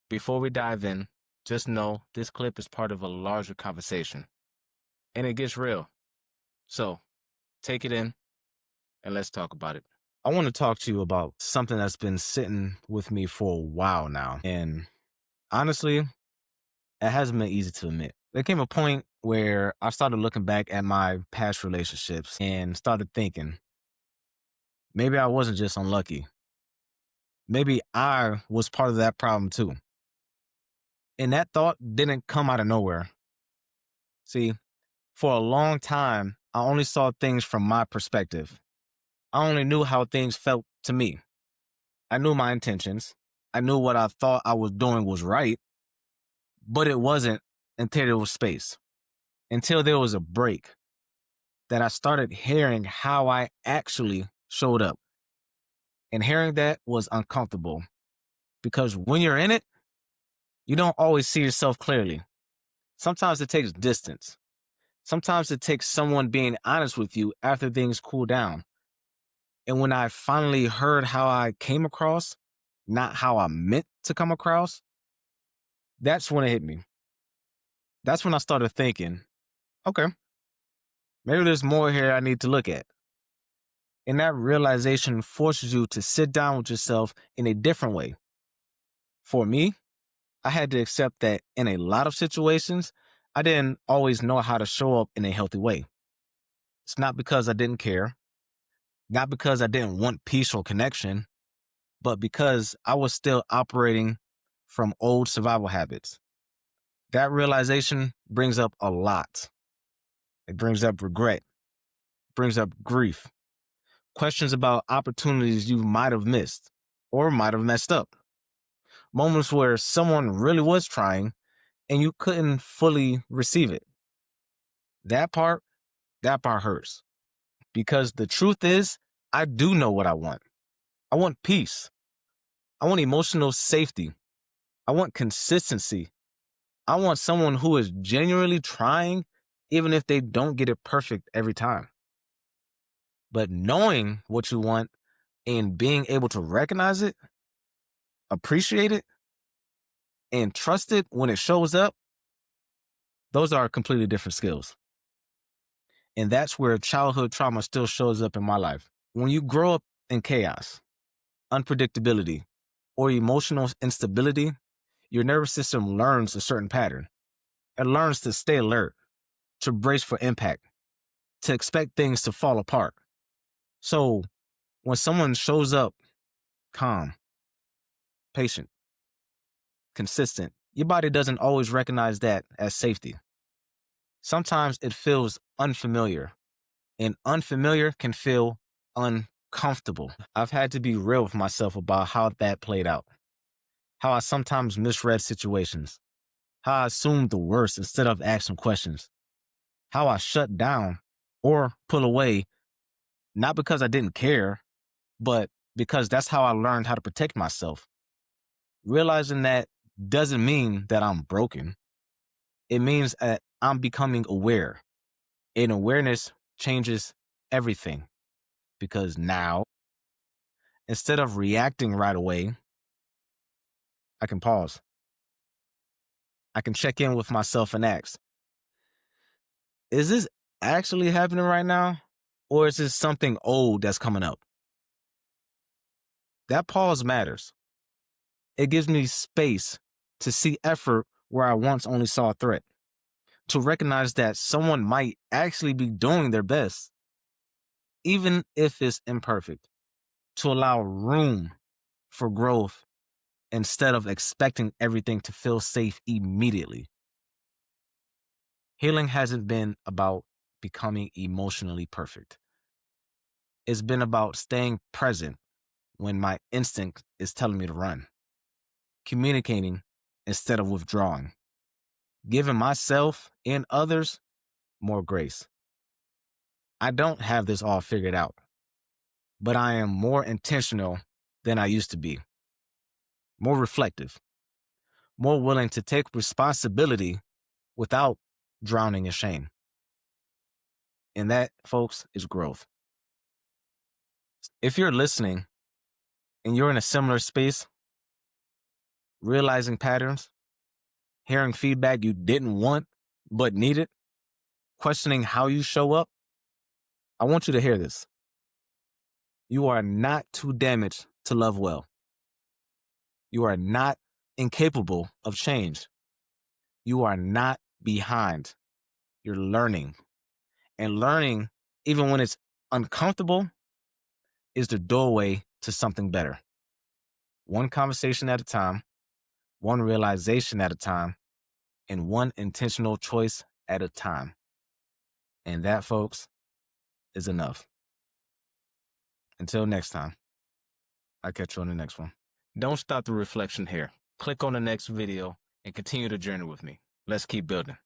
Before we dive in, just know this clip is part of a larger conversation, and it gets real. So take it in and let's talk about it. I want to talk to you about something that's been sitting with me for a while now. And honestly, it hasn't been easy to admit. There came a point where I started looking back at my past relationships and started thinking, maybe I wasn't just unlucky. Maybe I was part of that problem too. And that thought didn't come out of nowhere. See, for a long time, I only saw things from my perspective. I only knew how things felt to me. I knew my intentions. I knew what I thought I was doing was right, but it wasn't until there was space, until there was a break, that I started hearing how I actually showed up. And hearing that was uncomfortable because when you're in it, you don't always see yourself clearly. Sometimes it takes distance. Sometimes it takes someone being honest with you after things cool down. And when I finally heard how I came across, not how I meant to come across, that's when it hit me. That's when I started thinking, okay, maybe there's more here I need to look at. And that realization forces you to sit down with yourself in a different way. For me, I had to accept that in a lot of situations, I didn't always know how to show up in a healthy way. It's not because I didn't care, not because I didn't want peace or connection, but because I was still operating from old survival habits. That realization brings up a lot. It brings up regret, brings up grief, questions about opportunities you might have missed or might have messed up, moments where someone really was trying and you couldn't fully receive it. That part, that part hurts because the truth is, I do know what I want. I want peace. I want emotional safety. I want consistency. I want someone who is genuinely trying, even if they don't get it perfect every time. But knowing what you want and being able to recognize it, appreciate it, and trust it when it shows up, those are completely different skills. And that's where childhood trauma still shows up in my life. When you grow up in chaos, unpredictability, or emotional instability, your nervous system learns a certain pattern. It learns to stay alert, to brace for impact, to expect things to fall apart. So when someone shows up calm, patient, consistent, your body doesn't always recognize that as safety. Sometimes it feels unfamiliar, and unfamiliar can feel uncomfortable. I've had to be real with myself about how that played out, how I sometimes misread situations, how I assumed the worst instead of asking questions, how I shut down or pull away, not because I didn't care, but because that's how I learned how to protect myself. Realizing that doesn't mean that I'm broken. It means that I'm becoming aware. And awareness changes everything because now, instead of reacting right away, I can pause. I can check in with myself and ask, is this actually happening right now? Or is this something old that's coming up? That pause matters. It gives me space to see effort where I once only saw a threat, to recognize that someone might actually be doing their best, even if it's imperfect, to allow room for growth instead of expecting everything to feel safe immediately. Healing hasn't been about becoming emotionally perfect. It's been about staying present when my instinct is telling me to run, communicating instead of withdrawing, giving myself and others more grace. I don't have this all figured out, but I am more intentional than I used to be, more reflective, more willing to take responsibility without drowning in shame. And that, folks, is growth. If you're listening and you're in a similar space, realizing patterns, hearing feedback you didn't want but needed, questioning how you show up, I want you to hear this. You are not too damaged to love well. You are not incapable of change. You are not behind. You're learning. And learning, even when it's uncomfortable, is the doorway to something better. One conversation at a time, one realization at a time, and one intentional choice at a time. And that, folks, is enough. Until next time, I'll catch you on the next one. Don't stop the reflection here. Click on the next video and continue the journey with me. Let's keep building.